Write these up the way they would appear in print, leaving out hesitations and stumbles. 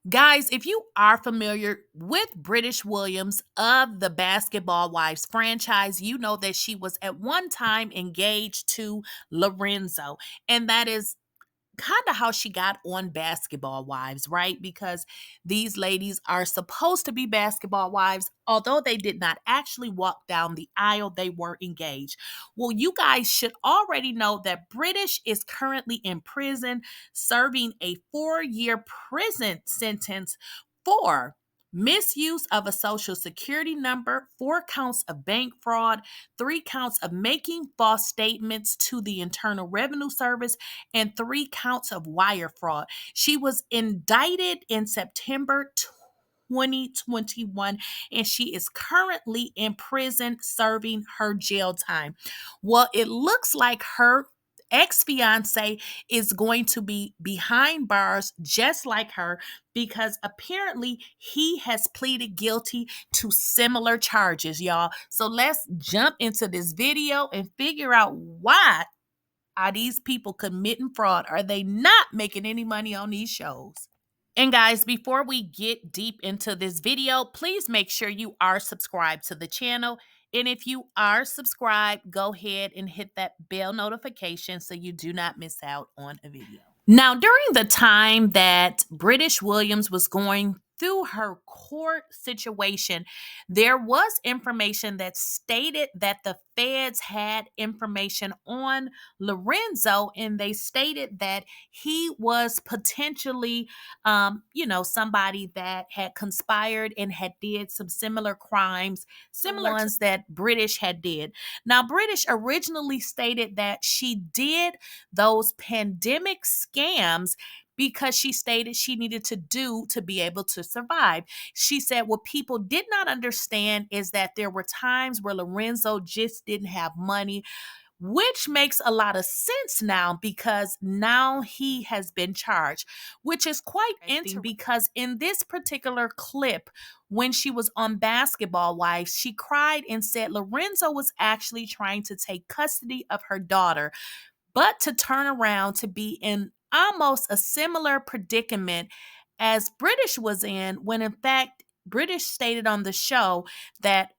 Guys, if you are familiar with British Williams of the Basketball Wives franchise, you know that she was at one time engaged to Lorenzo. And that is kind of how she got on Basketball Wives, right? Because these ladies are supposed to be basketball wives, although they did not actually walk down the aisle, they were engaged. Well, you guys should already know that British is currently in prison serving a 4-year prison sentence for misuse of a social security number, 4 counts of bank fraud, 3 counts of making false statements to the Internal Revenue Service, and 3 counts of wire fraud. She was indicted in September 2021, and she is currently in prison serving her jail time. Well, it looks like her ex-fiance is going to be behind bars just like her, because apparently he has pleaded guilty to similar charges, y'all. So let's jump into this video and figure out, why are these people committing fraud? Are they not making any money on these shows? And guys, before we get deep into this video, please make sure you are subscribed to the channel. And if you are subscribed, go ahead and hit that bell notification so you do not miss out on a video. Now, during the time that British Williams was going through her court situation, there was information that stated that the feds had information on Lorenzo, and they stated that he was potentially, somebody that had conspired and had did some similar crimes, similar ones that British had did. Now, British originally stated that she did those pandemic scams because she stated she needed to do to be able to survive. She said what people did not understand is that there were times where Lorenzo just didn't have money, which makes a lot of sense now because now he has been charged, which is quite interesting because in this particular clip, when she was on Basketball Wives, she cried and said Lorenzo was actually trying to take custody of her daughter, but to turn around to be in almost a similar predicament as British was in, when in fact, British stated on the show that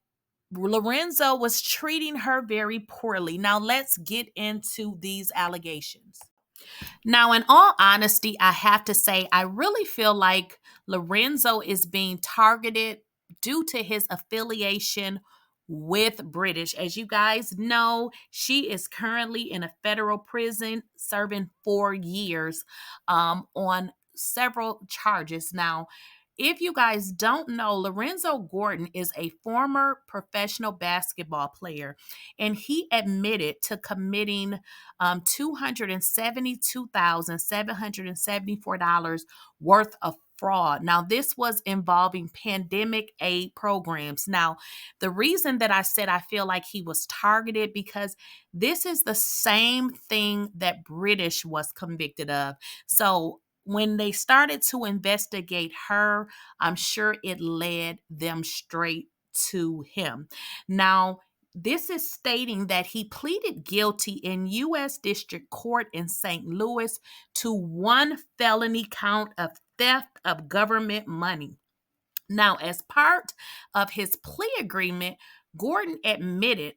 Lorenzo was treating her very poorly. Now, let's get into these allegations. Now, in all honesty, I have to say, I really feel like Lorenzo is being targeted due to his affiliation with British. As you guys know, she is currently in a federal prison serving 4 years on several charges. Now, if you guys don't know, Lorenzo Gordon is a former professional basketball player, and he admitted to committing $272,774 worth of fraud. Now, this was involving pandemic aid programs. Now, the reason that I said I feel like he was targeted, because this is the same thing that British was convicted of. So when they started to investigate her, I'm sure it led them straight to him. Now, this is stating that he pleaded guilty in U.S. District Court in St. Louis to 1 felony count of theft of government money. Now, as part of his plea agreement, Gordon admitted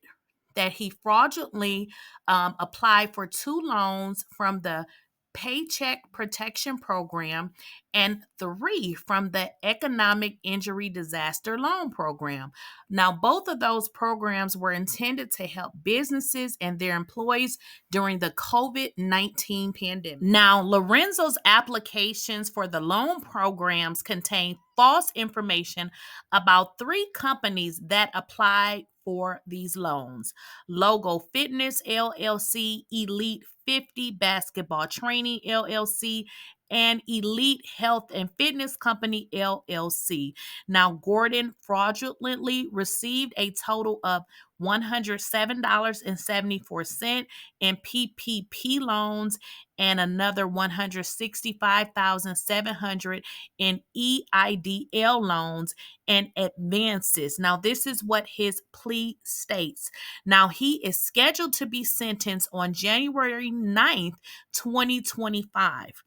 that he fraudulently applied for 2 loans from the Paycheck Protection Program and 3 from the Economic Injury Disaster Loan Program. Now, both of those programs were intended to help businesses and their employees during the COVID-19 pandemic. Now, Lorenzo's applications for the loan programs contain false information about 3 companies that applied for these loans: Logo Fitness LLC, Elite 50 Basketball Training LLC, and Elite Health and Fitness Company LLC. Now, Gordon fraudulently received a total of $107.74 in PPP loans and another $165,700 in EIDL loans and advances. Now, this is what his plea states. Now, he is scheduled to be sentenced on January 9th, 2025.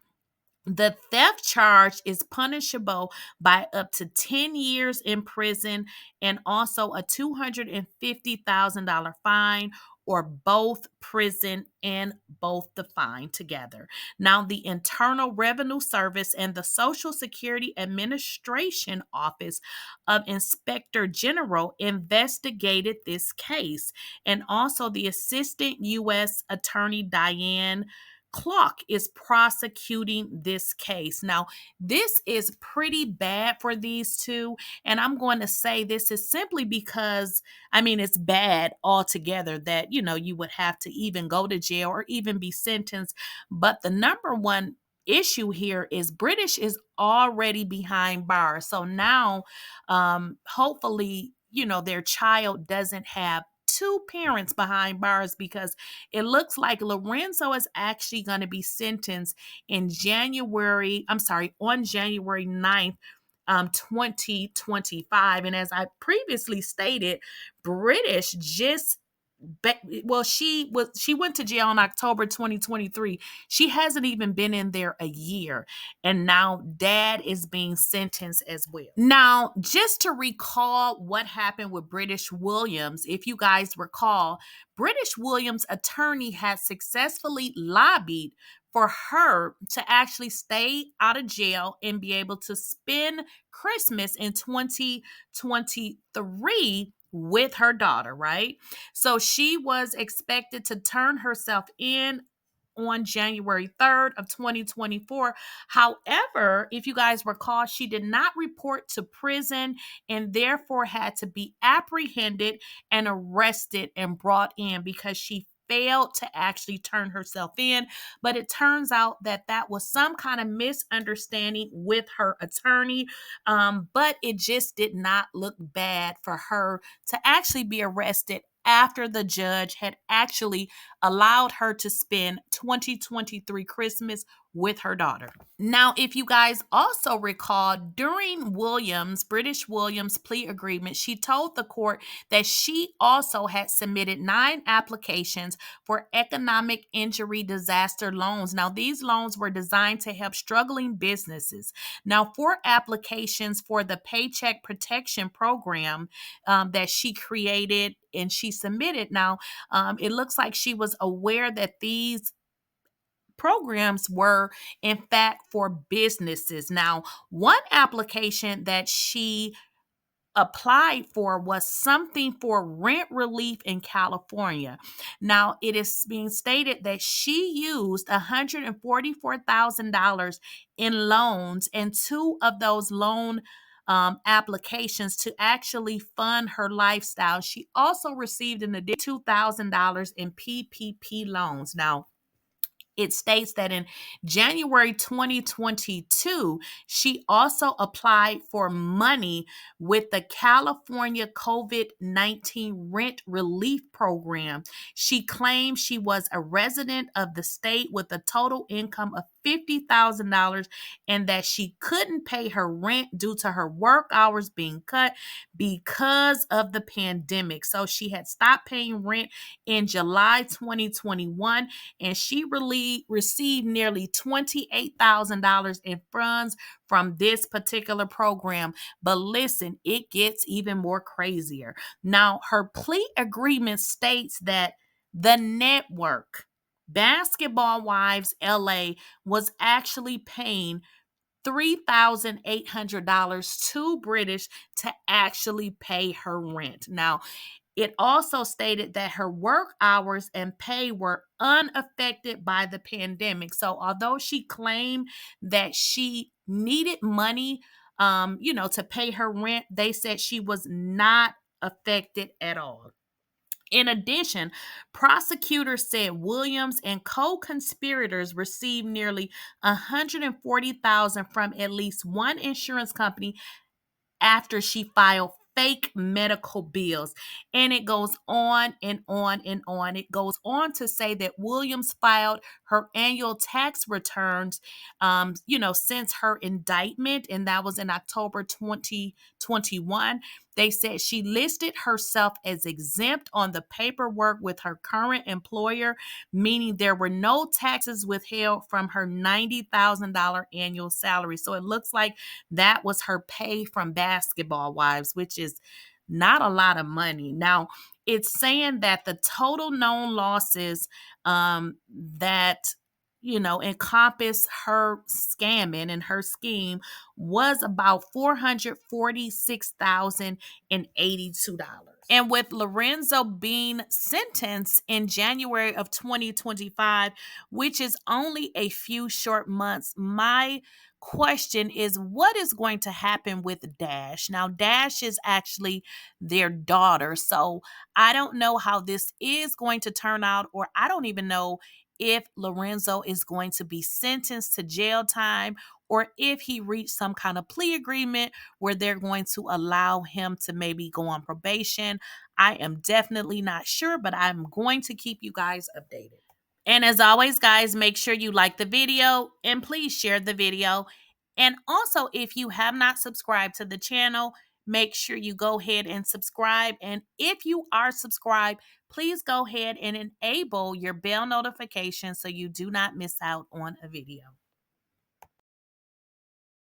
The theft charge is punishable by up to 10 years in prison and also a $250,000 fine, or both prison and both the fine together. Now, the Internal Revenue Service and the Social Security Administration Office of Inspector General investigated this case, and also the Assistant U.S. Attorney Diane Clark is prosecuting this case. Now, this is pretty bad for these two. And I'm going to say this is simply because, I mean, it's bad altogether that, you would have to even go to jail or even be sentenced. But the number one issue here is British is already behind bars. So now, hopefully, their child doesn't have two parents behind bars, because it looks like Lorenzo is actually going to be sentenced on January 9th, 2025. And as I previously stated, British just she went to jail in October 2023. She hasn't even been in there a year, and now dad is being sentenced as well. Now, just to recall what happened with British Williams, if you guys recall, British Williams' attorney had successfully lobbied for her to actually stay out of jail and be able to spend Christmas in 2023 with her daughter, right? So she was expected to turn herself in on January 3rd of 2024. However, if you guys recall, she did not report to prison and therefore had to be apprehended and arrested and brought in because she failed to actually turn herself in. But it turns out that that was some kind of misunderstanding with her attorney. But it just did not look bad for her to actually be arrested after the judge had actually allowed her to spend 2023 Christmas with her daughter. Now, if you guys also recall, during British Williams' plea agreement, she told the court that she also had submitted 9 applications for economic injury disaster loans. Now, these loans were designed to help struggling businesses. Now, 4 applications for the Paycheck Protection Program that she created and she submitted. Now, it looks like she was aware that these programs were in fact for businesses. Now, one application that she applied for was something for rent relief in California. Now, it is being stated that she used $144,000 in loans, and 2 of those loan applications to actually fund her lifestyle. She also received an additional $2,000 in PPP loans. Now, it states that in January 2022, she also applied for money with the California COVID-19 Rent Relief Program. She claimed she was a resident of the state with a total income of $50,000 and that she couldn't pay her rent due to her work hours being cut because of the pandemic. So she had stopped paying rent in July 2021, and she received nearly $28,000 in funds from this particular program. But listen, it gets even more crazier. Now, her plea agreement states that the network, Basketball Wives LA, was actually paying $3,800 to British to actually pay her rent. Now, it also stated that her work hours and pay were unaffected by the pandemic. So, although she claimed that she needed money, to pay her rent, they said she was not affected at all. In addition, prosecutors said Williams and co-conspirators received nearly $140,000 from at least one insurance company after she filed fake medical bills. And it goes on and on and on. It goes on to say that Williams filed her annual tax returns, since her indictment, and that was in October 2021. They said she listed herself as exempt on the paperwork with her current employer, meaning there were no taxes withheld from her $90,000 annual salary. So it looks like that was her pay from Basketball Wives, which is not a lot of money. Now, it's saying that the total known losses that encompass her scamming and her scheme was about $446,082. And with Lorenzo being sentenced in January of 2025, which is only a few short months, my question is what is going to happen with Dash? Now, Dash is actually their daughter. So I don't know how this is going to turn out, or I don't even know if Lorenzo is going to be sentenced to jail time or if he reached some kind of plea agreement where they're going to allow him to maybe go on probation. I am definitely not sure, but I'm going to keep you guys updated. And as always, guys, make sure you like the video and please share the video. And also, if you have not subscribed to the channel, make sure you go ahead and subscribe. And if you are subscribed, please go ahead and enable your bell notification so you do not miss out on a video.